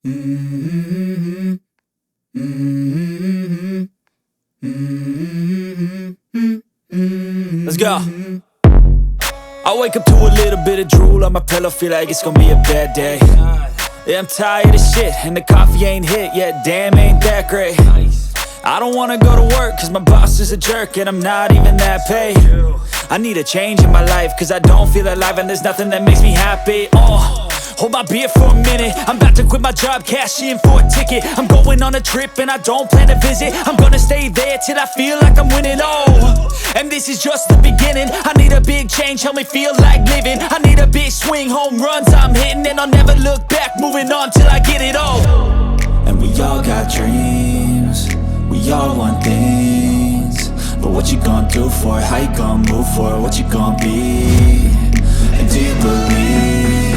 Mm-hmm. Mm-hmm. Mm-hmm. Let's go. I wake up to a little bit of drool on my pillow, feel like it's gonna be a bad day. Yeah, I'm tired of shit, and the coffee ain't hit yet, damn, ain't that great. I don't wanna go to work, cause my boss is a jerk, and I'm not even that paid. I need a change in my life, cause I don't feel alive, and there's nothing that makes me happy. Hold my beer for a minute, I'm about to quit my job, cash in for a ticket. I'm going on a trip and I don't plan to visit. I'm gonna stay there till I feel like I'm winning, and this is just the beginning. I need a big change, help me feel like living. I need a big swing, home runs I'm hitting, and I'll never look back, moving on till I get it all. And we all got dreams, we all want things, but what you gonna do for it? How you gonna move for it? What you gonna be? And do you believe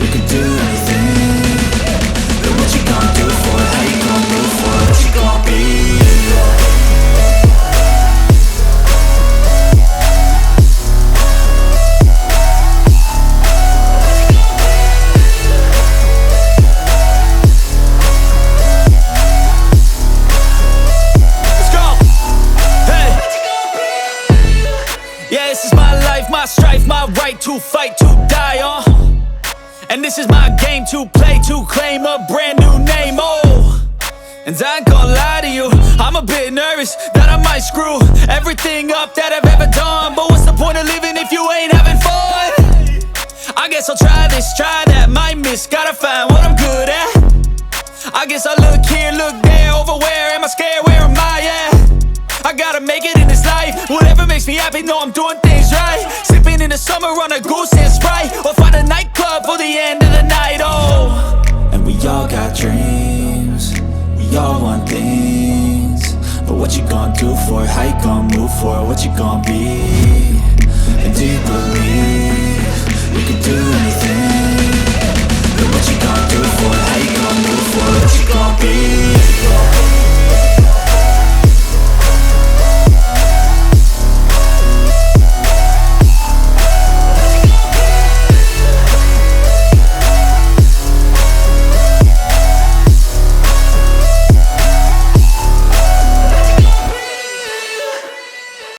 you can do anything? But what you gonna do for it? How you gonna move for it? What you gonna be? Yeah, this is my life, my strife, my right to fight, to die on. And this is my game to play, to claim a brand new name, And I ain't gonna lie to you, I'm a bit nervous that I might screw everything up that I've ever done. But what's the point of living if you ain't having fun? I guess I'll try this, try that, might miss, gotta find what I'm good at. I guess I look here, look there, over where am I scared, where am I at? I gotta make it in this life, whatever makes me happy, know I'm doing things right. Sipping in the summer on a goose and Sprite, or find a nightclub for the end of the night, And we all got dreams, we all want things, but what you gonna do for it? How you gonna move for it? What you gonna be?